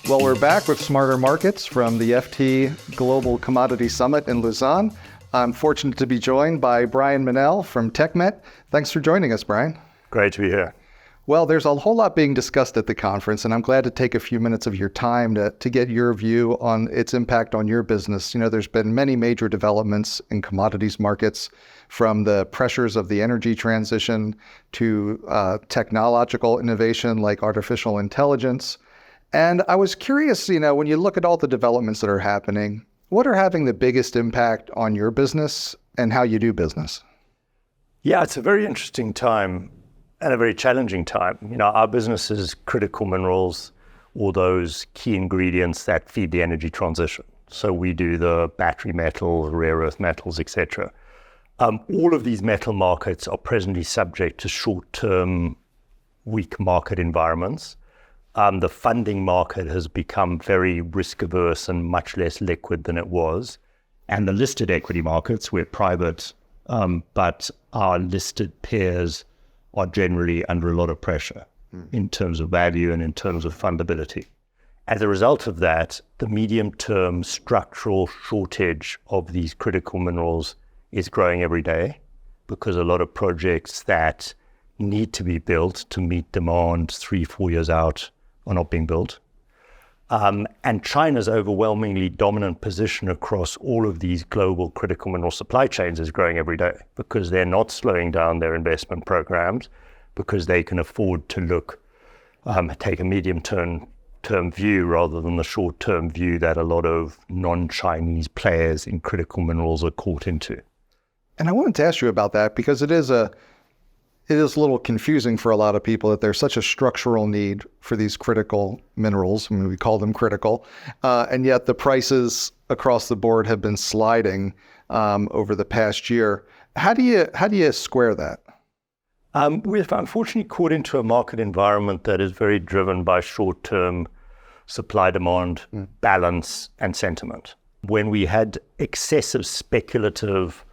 Well, we're back with Smarter Markets from the FT Global Commodity Summit in Lausanne. I'm fortunate to be joined by Brian Menell from TechMet. Thanks for joining us, Brian. Great to be here. Well, there's a whole lot being discussed at the conference, and I'm glad to take a few minutes of your time to get your view on its impact on your business. You know, there's been many major developments in commodities markets, from the pressures of the energy transition to technological innovation like artificial intelligence. And I was curious, you know, when you look at all the developments that are happening, what are having the biggest impact on your business and how you do business? Yeah, it's a very interesting time and a very challenging time. You know, our business is critical minerals, or those key ingredients that feed the energy transition. So we do the battery metals, rare earth metals, etc. All of these metal markets are presently subject to short-term weak market environments. The funding market has become very risk averse and much less liquid than it was. And the listed equity markets, we're private, but our listed peers are generally under a lot of pressure in terms of value and in terms of fundability. As a result of that, the medium-term structural shortage of these critical minerals is growing every day, because a lot of projects that need to be built to meet demand 3-4 years out are not being built. And China's overwhelmingly dominant position across all of these global critical mineral supply chains is growing every day, because they're not slowing down their investment programs, because they can afford to take a medium-term view rather than the short-term view that a lot of non-Chinese players in critical minerals are caught into. And I wanted to ask you about that, because it is a little confusing for a lot of people that there's such a structural need for these critical minerals. I mean, we call them critical, and yet the prices across the board have been sliding over the past year. How do you square that? We've unfortunately caught into a market environment that is very driven by short-term supply-demand balance and sentiment. When we had excessive speculative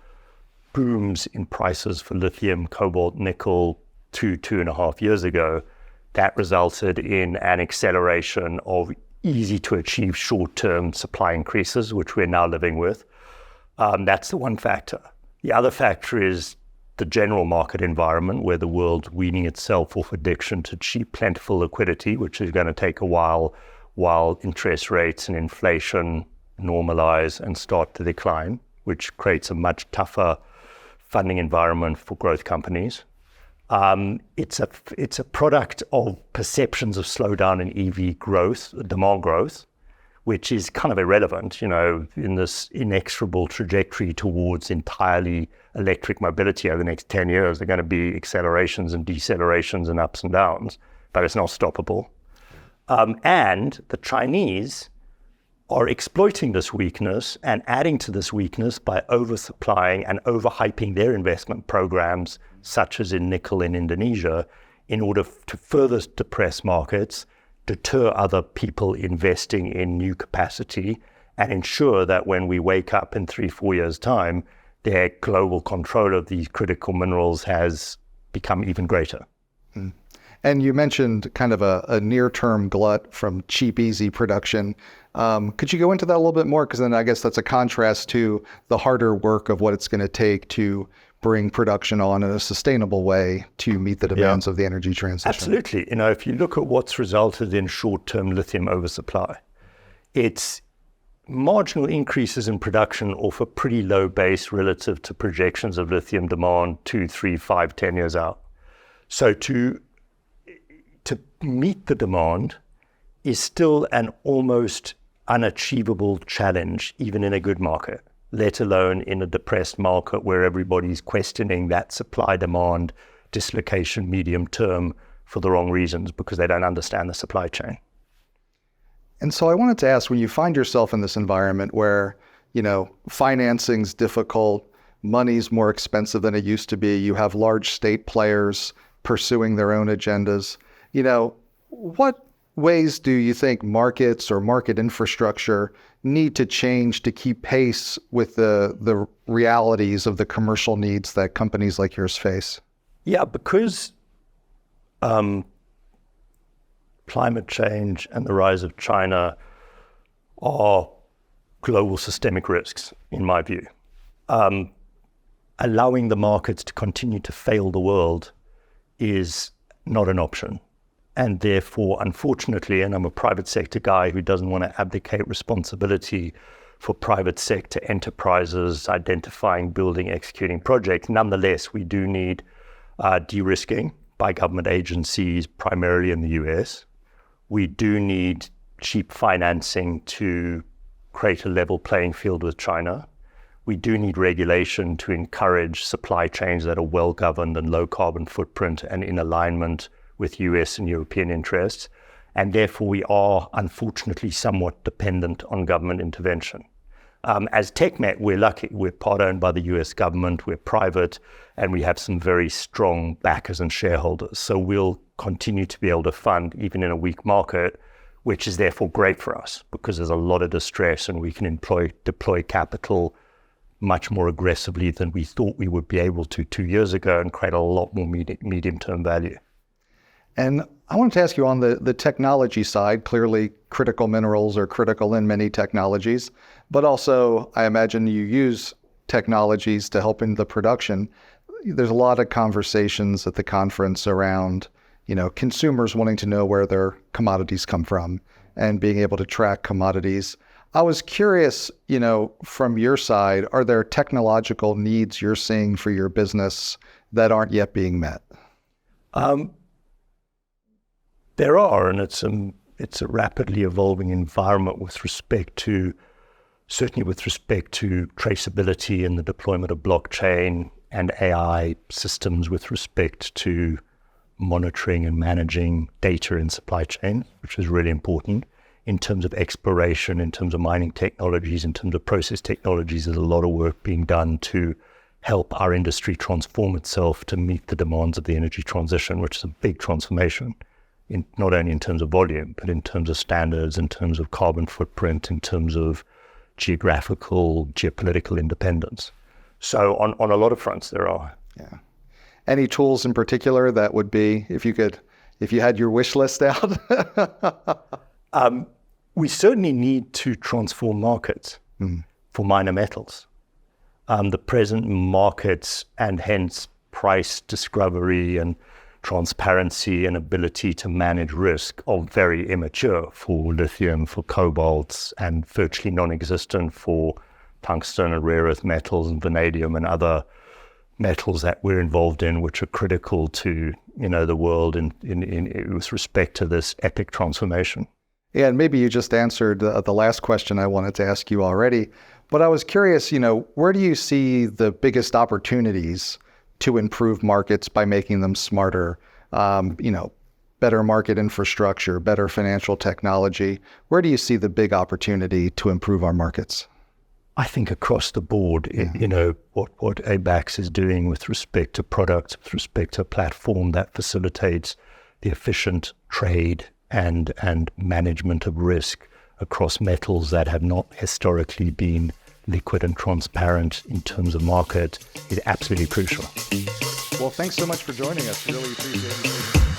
booms in prices for lithium, cobalt, nickel 2.5 years ago, that resulted in an acceleration of easy to achieve short-term supply increases, which we're now living with. That's the one factor. The other factor is the general market environment, where the world's weaning itself off addiction to cheap, plentiful liquidity, which is going to take a while interest rates and inflation normalize and start to decline, which creates a much tougher funding environment for growth companies. It's a product of perceptions of slowdown in EV growth, demand growth, which is kind of irrelevant, you know, in this inexorable trajectory towards entirely electric mobility over the next 10 years. There are going to be accelerations and decelerations and ups and downs, but it's not stoppable. And the Chinese are exploiting this weakness and adding to this weakness by oversupplying and overhyping their investment programs, such as in nickel in Indonesia, in order to further depress markets, deter other people investing in new capacity, and ensure that when we wake up in 3-4 years' time, their global control of these critical minerals has become even greater. And you mentioned kind of a near-term glut from cheap, easy production. Could you go into that a little bit more? Because then I guess that's a contrast to the harder work of what it's going to take to bring production on in a sustainable way to meet the demands of the energy transition. Absolutely. You know, if you look at what's resulted in short-term lithium oversupply, it's marginal increases in production off a pretty low base relative to projections of lithium demand 2, 3, 5, 10 years out. So to meet the demand is still an almost unachievable challenge, even in a good market, let alone in a depressed market where everybody's questioning that supply-demand dislocation medium term for the wrong reasons, because they don't understand the supply chain. And so I wanted to ask, when you find yourself in this environment where, you know, financing's difficult, money's more expensive than it used to be, you have large state players pursuing their own agendas, you know, what ways do you think markets or market infrastructure need to change to keep pace with the realities of the commercial needs that companies like yours face? Yeah, because climate change and the rise of China are global systemic risks, in my view. Allowing the markets to continue to fail the world is not an option. And therefore, unfortunately, and I'm a private sector guy who doesn't want to abdicate responsibility for private sector enterprises identifying, building, executing projects. Nonetheless, we do need de-risking by government agencies, primarily in the US. We do need cheap financing to create a level playing field with China. We do need regulation to encourage supply chains that are well governed and low carbon footprint and in alignment with US and European interests. And therefore, we are unfortunately somewhat dependent on government intervention. As TechMet, we're lucky. We're part owned by the US government, we're private, and we have some very strong backers and shareholders. So we'll continue to be able to fund even in a weak market, which is therefore great for us because there's a lot of distress and we can deploy capital much more aggressively than we thought we would be able to 2 years ago and create a lot more medium-term value. And I wanted to ask you on the technology side, clearly critical minerals are critical in many technologies, but also I imagine you use technologies to help in the production. There's a lot of conversations at the conference around, consumers wanting to know where their commodities come from and being able to track commodities. I was curious, from your side, are there technological needs you're seeing for your business that aren't yet being met? There are, and it's a rapidly evolving environment certainly with respect to traceability and the deployment of blockchain and AI systems with respect to monitoring and managing data in supply chain, which is really important. In terms of exploration, in terms of mining technologies, in terms of process technologies, there's a lot of work being done to help our industry transform itself to meet the demands of the energy transition, which is a big transformation. Not only in terms of volume, but in terms of standards, in terms of carbon footprint, in terms of geopolitical independence. So on a lot of fronts there are. Yeah. Any tools in particular that would be, if you had your wish list out? We certainly need to transform markets for minor metals. The present markets and hence price discovery and transparency and ability to manage risk are very immature for lithium, for cobalt, and virtually non-existent for tungsten and rare earth metals and vanadium and other metals that we're involved in, which are critical to the world in with respect to this epic transformation. Yeah, and maybe you just answered the last question I wanted to ask you already, but I was curious, where do you see the biggest opportunities to improve markets by making them smarter, better market infrastructure, better financial technology? Where do you see the big opportunity to improve our markets? I think across the board, what ABAX is doing with respect to products, with respect to a platform that facilitates the efficient trade and management of risk across metals that have not historically been liquid and transparent in terms of market is absolutely crucial. Well, thanks so much for joining us. Really appreciate it.